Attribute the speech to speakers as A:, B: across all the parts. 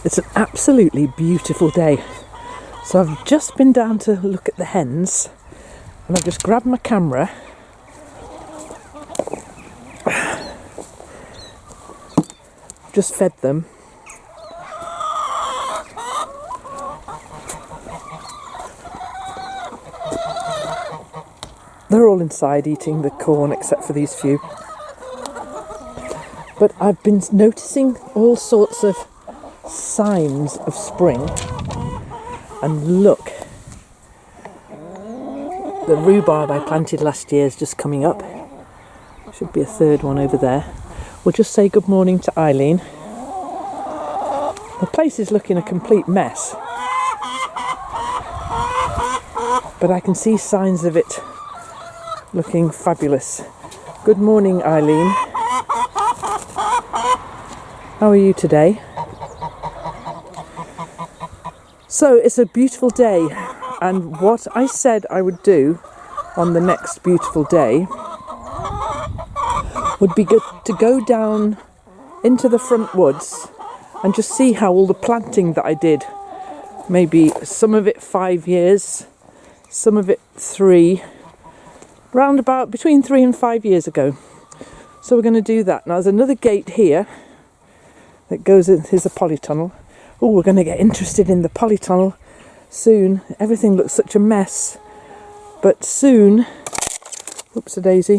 A: It's an absolutely beautiful day. So I've just been down to look at the hens and I've just grabbed my camera. Just fed them. They're all inside eating the corn except for these few. But I've been noticing all sorts of signs of spring. And look, the rhubarb I planted last year is just coming up. Should be a third one over there. We'll just say good morning to Eileen. The place is looking a complete mess, but I can see signs of it looking fabulous. Good morning, Eileen. How are you today? So it's a beautiful day, and what I said I would do on the next beautiful day would be good to go down into the front woods and just see how all the planting that I did, maybe some of it 5 years, some of it 3, round about between 3 and 5 years ago. So we're going to do that. Now there's another gate here that goes in. Here's a polytunnel. Oh, we're going to get interested in the polytunnel soon. Everything looks such a mess, but soon, oops a daisy.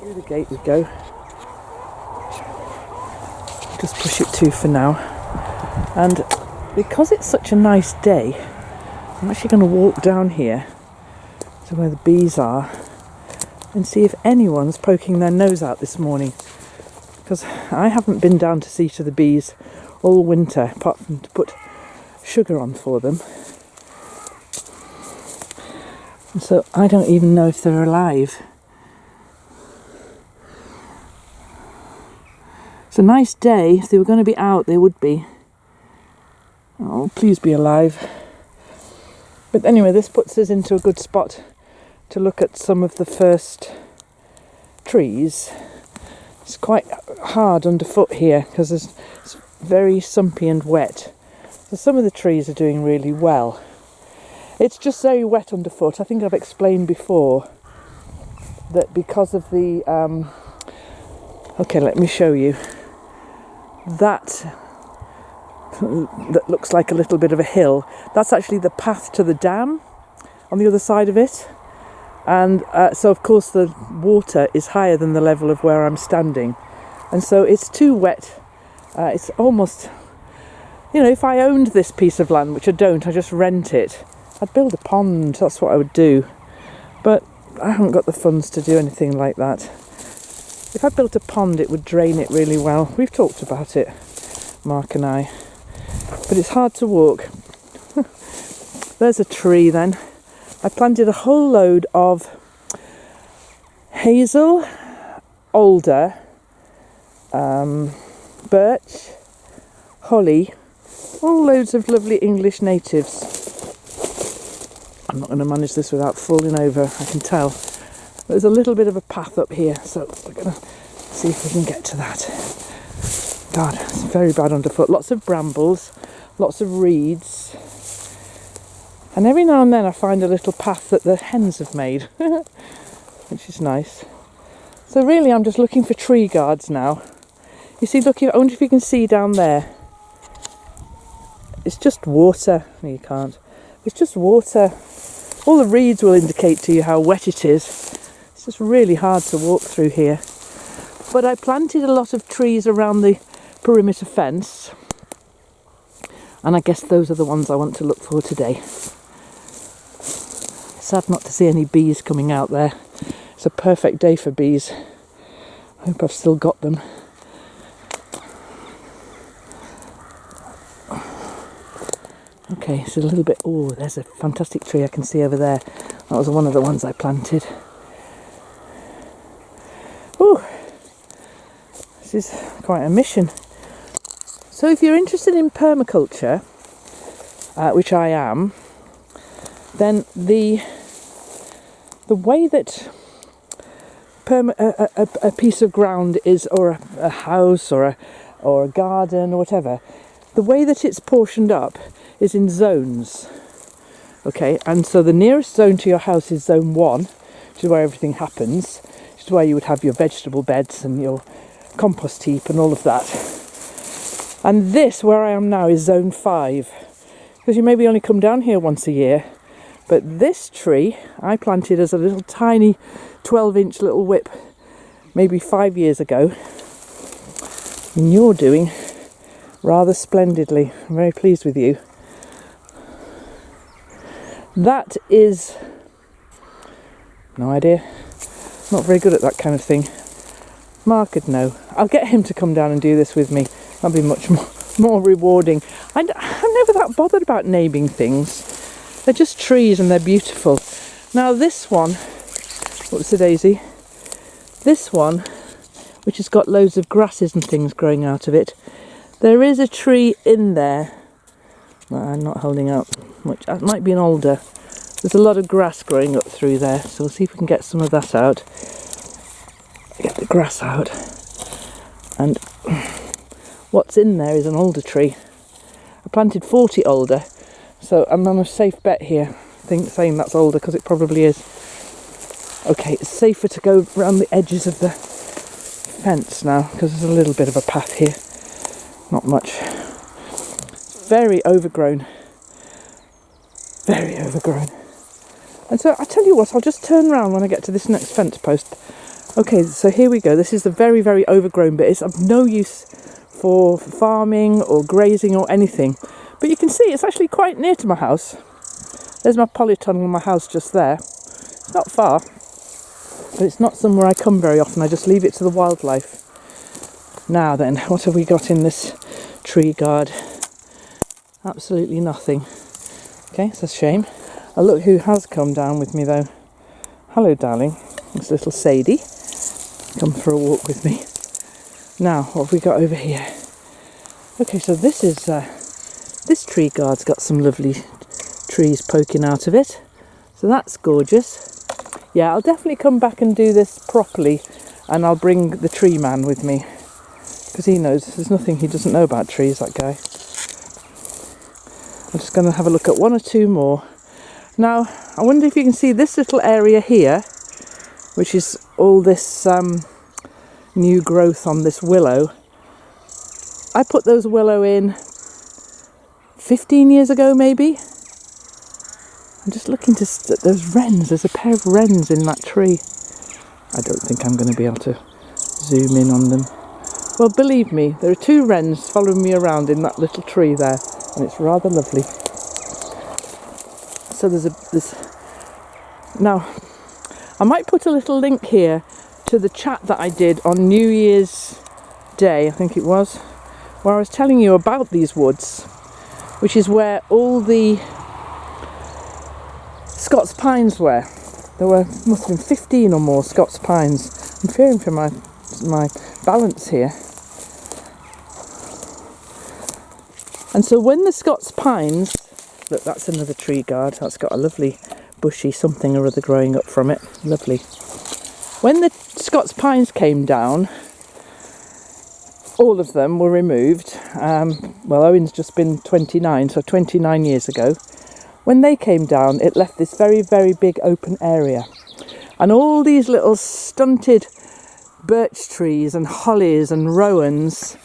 A: Through the gate we go. Just push it to for now. And because it's such a nice day, I'm actually going to walk down here to where the bees are and see if anyone's poking their nose out this morning, because I haven't been down to see to the bees all winter apart from to put sugar on for them, and so I don't even know if they're alive. It's a nice day. If they were going to be out, they would be. Oh, please be alive. But anyway, this puts us into a good spot to look at some of the first trees. It's quite hard underfoot here because it's very sumpy and wet. So some of the trees are doing really well. It's just very wet underfoot. I think I've explained before that because of the... okay, let me show you. That looks like a little bit of a hill. That's actually the path to the dam on the other side of it. And so of course the water is higher than the level of where I'm standing, and so it's too wet. It's almost, you know, if I owned this piece of land, which I don't, I just rent it, I'd build a pond. That's what I would do, but I haven't got the funds to do anything like that. If I built a pond, it would drain it really well. We've talked about it, Mark and I, but it's hard to walk. There's a tree then. I planted a whole load of hazel, alder, birch, holly, all loads of lovely English natives. I'm not going to manage this without falling over, I can tell. There's a little bit of a path up here, so we're going to see if we can get to that. God, it's very bad underfoot. Lots of brambles, lots of reeds. And every now and then I find a little path that the hens have made, which is nice. So really I'm just looking for tree guards now. You see, look, I wonder if you can see down there. It's just water. No, you can't. It's just water. All the reeds will indicate to you how wet it is. It's just really hard to walk through here. But I planted a lot of trees around the perimeter fence, and I guess those are the ones I want to look for today. Sad not to see any bees coming out there. It's a perfect day for bees. I hope I've still got them. Okay, so a little bit... Oh, there's a fantastic tree I can see over there. That was one of the ones I planted. Ooh, this is quite a mission. So if you're interested in permaculture, which I am, then the the way that a piece of ground is, or a house, or a garden, or whatever, the way that it's portioned up is in zones. Okay, and so the nearest zone to your house is zone 1, which is where everything happens, which is where you would have your vegetable beds and your compost heap and all of that. And this, where I am now, is zone 5, because you maybe only come down here once a year. But this tree I planted as a little tiny 12-inch little whip maybe 5 years ago, and you're doing rather splendidly. I'm very pleased with you. That is, no idea, not very good at that kind of thing. Mark would know. I'll get him to come down and do this with me. That'll be much more rewarding. I'm never that bothered about naming things. They're just trees and they're beautiful. Now this one, what's the daisy? This one, which has got loads of grasses and things growing out of it, there is a tree in there. Well, I'm not holding up much. It might be an alder. There's a lot of grass growing up through there, so we'll see if we can get some of that out. Get the grass out. And what's in there is an alder tree. I planted 40 alder, so I'm on a safe bet here, saying that's alder, because it probably is. Okay, it's safer to go around the edges of the fence now, because there's a little bit of a path here. Not much. It's very overgrown. Very overgrown. And so I tell you what, I'll just turn around when I get to this next fence post. Okay, so here we go. This is the very, very overgrown bit. It's of no use for farming or grazing or anything. But you can see it's actually quite near to my house. There's my polytunnel in my house just there. It's not far, but it's not somewhere I come very often. I just leave it to the wildlife. Now then, what have we got in this tree guard? Absolutely nothing. Okay, it's a shame. Oh, look who has come down with me though. Hello, darling. It's little Sadie. Come for a walk with me. Now, what have we got over here? Okay, so this is this tree guard's got some lovely trees poking out of it. So that's gorgeous. Yeah, I'll definitely come back and do this properly, and I'll bring the tree man with me, because he knows there's nothing he doesn't know about trees, that guy. I'm just going to have a look at one or two more. Now, I wonder if you can see this little area here, which is all this new growth on this willow. I put those willow in 15 years ago, maybe. I'm just looking to those wrens. There's a pair of wrens in that tree. I don't think I'm going to be able to zoom in on them. Well, believe me, there are 2 wrens following me around in that little tree there, and it's rather lovely. So there's now, I might put a little link here to the chat that I did on New Year's Day, I think it was, where I was telling you about these woods, which is where all the Scots pines were. There must have been 15 or more Scots pines. I'm fearing for my balance here. And so when the Scots pines, look, that's another tree guard. That's got a lovely bushy something or other growing up from it. Lovely. When the Scots pines came down, all of them were removed. Well, Owen's just been 29, so 29 years ago. When they came down, it left this very, very big open area. And all these little stunted birch trees and hollies and rowans,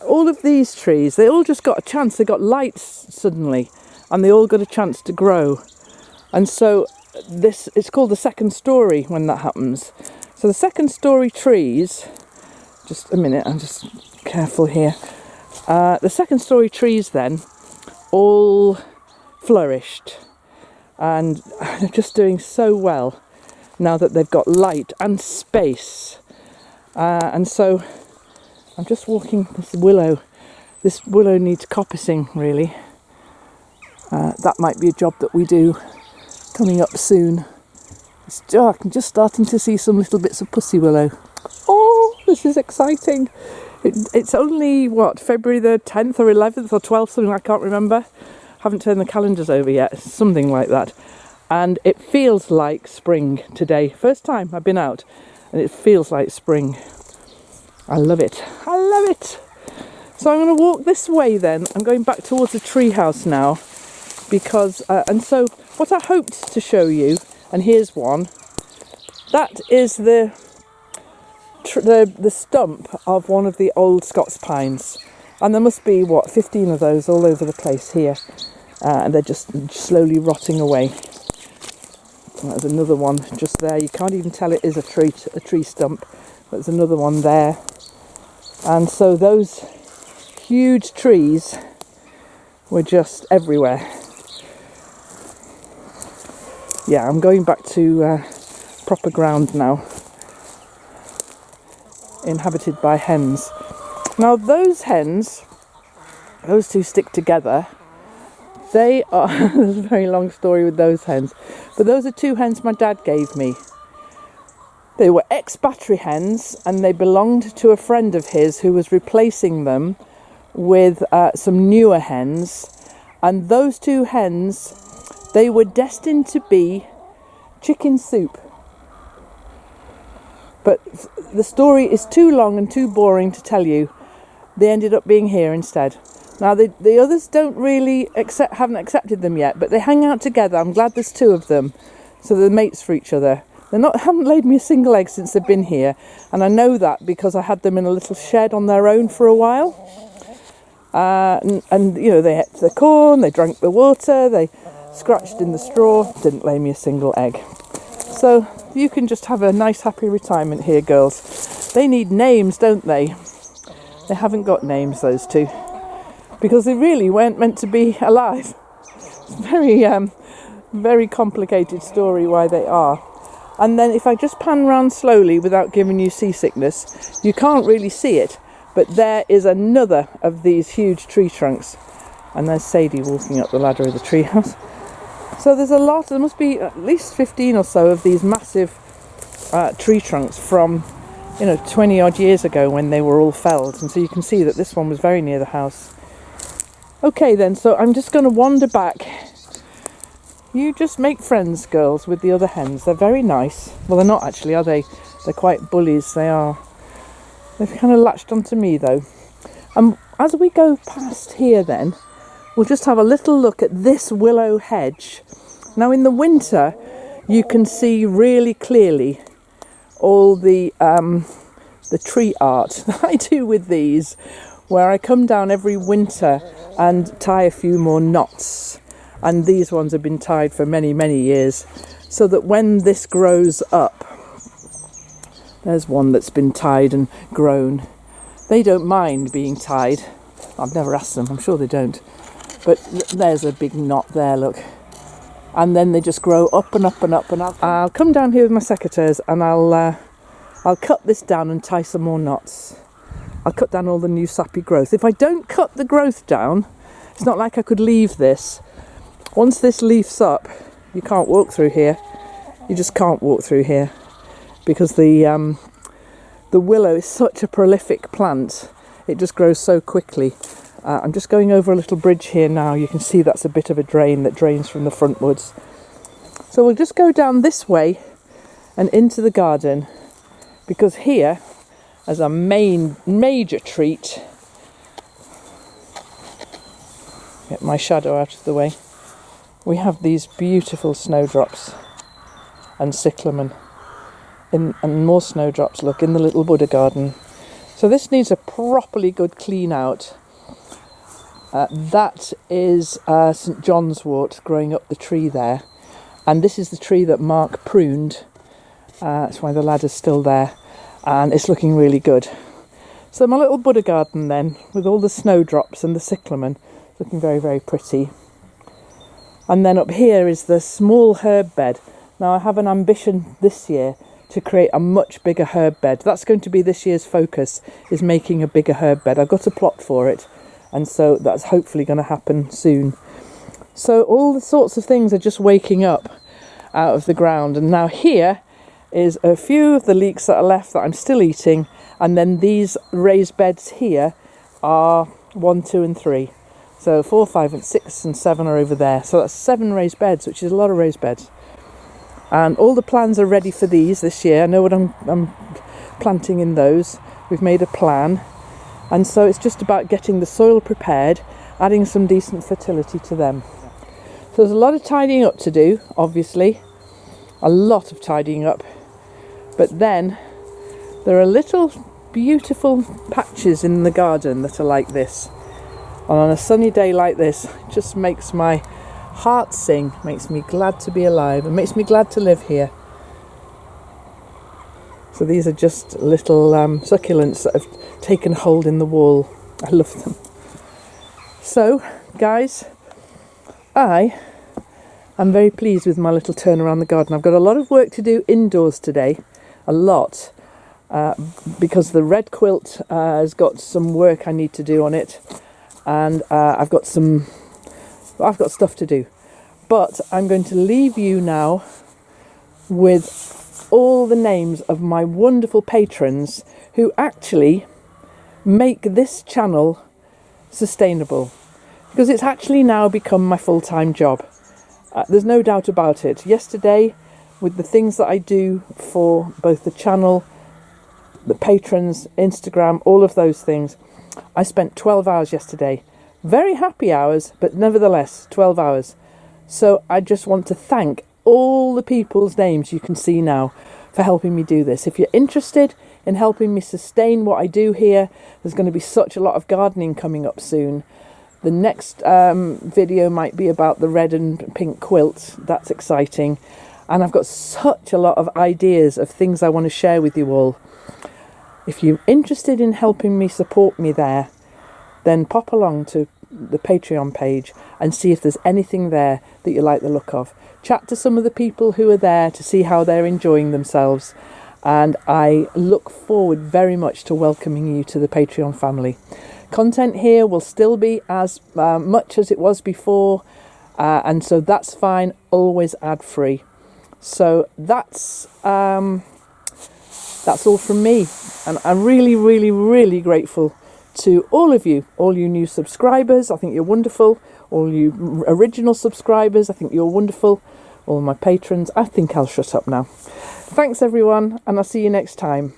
A: all of these trees, they all just got a chance. They got light suddenly, and they all got a chance to grow. And so it's called the second story when that happens. So the second story trees, just a minute, I'm just careful here. The second story trees then all flourished, and they're just doing so well now that they've got light and space. And so I'm just walking this willow. This willow needs coppicing, really. That might be a job that we do coming up soon. I'm just starting to see some little bits of pussy willow. Oh, this is exciting. It's only, what, February the 10th or 11th or 12th, something I can't remember. Haven't turned the calendars over yet, something like that. and it feels like spring today. First time I've been out and it feels like spring. I love it. I love it. So I'm going to walk this way then. I'm going back towards the treehouse now because, and so what I hoped to show you, and here's one, that is the stump of one of the old Scots pines. And there must be, 15 of those all over the place here. And they're just slowly rotting away. And there's another one just there. You can't even tell it is a tree stump. But there's another one there. And so those huge trees were just everywhere. Yeah, I'm going back to proper ground now, inhabited by hens. Now those hens, those two stick together. They are, there's a very long story with those hens, but those are two hens my dad gave me. They were ex-battery hens and they belonged to a friend of his who was replacing them with some newer hens. And those two hens, they were destined to be chicken soup. But the story is too long and too boring to tell you. They ended up being here instead. Now the others don't really haven't accepted them yet, but they hang out together. I'm glad there's two of them, so they're mates for each other. Haven't laid me a single egg since they've been here, and I know that because I had them in a little shed on their own for a while. And you know, they ate the corn, they drank the water, they scratched in the straw, didn't lay me a single egg. So you can just have a nice happy retirement here, girls. They need names, don't they? They haven't got names, those two, because they really weren't meant to be alive. It's very very complicated story why they are. And then if I just pan round slowly without giving you seasickness, you can't really see it, but there is another of these huge tree trunks. And there's Sadie walking up the ladder of the treehouse. So there's a lot, there must be at least 15 or so of these massive tree trunks from, 20 odd years ago when they were all felled. And so you can see that this one was very near the house. Okay then, so I'm just going to wander back. You just make friends, girls, with the other hens. They're very nice. Well, they're not actually, are they? They're quite bullies, they are. They've kind of latched onto me, though. As we go past here, then, we'll just have a little look at this willow hedge. Now, in the winter, you can see really clearly all the tree art that I do with these, where I come down every winter and tie a few more knots. And these ones have been tied for many, many years, so that when this grows up, there's one that's been tied and grown. They don't mind being tied. I've never asked them, I'm sure they don't. But there's a big knot there, look. And then they just grow up and up and up and up. I'll come down here with my secateurs and I'll cut this down and tie some more knots. I'll cut down all the new sappy growth. If I don't cut the growth down, it's not like I could leave this. Once this leafs up, you can't walk through here. You just can't walk through here because the willow is such a prolific plant. It just grows so quickly. I'm just going over a little bridge here now. You can see that's a bit of a drain that drains from the front woods. So we'll just go down this way and into the garden, because here, as a major treat, get my shadow out of the way, we have these beautiful snowdrops and cyclamen, and more snowdrops, look, in the little Buddha garden. So this needs a properly good clean out. That is St John's wort growing up the tree there, and this is the tree that Mark pruned. That's why the ladder's still there, and it's looking really good. So my little Buddha garden then, with all the snowdrops and the cyclamen, looking very, very pretty. And then up here is the small herb bed. Now I have an ambition this year to create a much bigger herb bed. That's going to be this year's focus, is making a bigger herb bed. I've got a plot for it, and so that's hopefully going to happen soon. So all the sorts of things are just waking up out of the ground. And now here is a few of the leeks that are left that I'm still eating, and then these raised beds here are 1, 2 and 3. So 4, 5 and 6 and 7 are over there. So that's 7 raised beds, which is a lot of raised beds. And all the plans are ready for these this year. I know what I'm planting in those. We've made a plan. And so it's just about getting the soil prepared, adding some decent fertility to them. So there's a lot of tidying up to do, obviously. A lot of tidying up. But then there are little beautiful patches in the garden that are like this. And on a sunny day like this, it just makes my heart sing, makes me glad to be alive, and makes me glad to live here. So these are just little succulents that have taken hold in the wall. I love them. So, guys, I am very pleased with my little turn around the garden. I've got a lot of work to do indoors today, a lot, because the red quilt has got some work I need to do on it, and I've got stuff to do. But I'm going to leave you now with all the names of my wonderful patrons who actually make this channel sustainable, because it's actually now become my full-time job. There's no doubt about it. Yesterday, with the things that I do for both the channel, the patrons, Instagram, all of those things, I spent 12 hours yesterday. Very happy hours, but nevertheless 12 hours. So I just want to thank all the people's names you can see now for helping me do this. If you're interested in helping me sustain what I do here, there's going to be such a lot of gardening coming up soon. The next video might be about the red and pink quilt. That's exciting. And I've got such a lot of ideas of things I want to share with you all. If you're interested in helping me support me there, then pop along to the Patreon page and see if there's anything there that you like the look of. Chat to some of the people who are there to see how they're enjoying themselves. And I look forward very much to welcoming you to the Patreon family. Content here will still be as much as it was before, and so that's fine, always ad free. So that's all from me, and I'm really, really, really grateful to all of you, all you new subscribers. I think you're wonderful. All you original subscribers, I think you're wonderful. All my patrons, I think I'll shut up now. Thanks everyone, and I'll see you next time.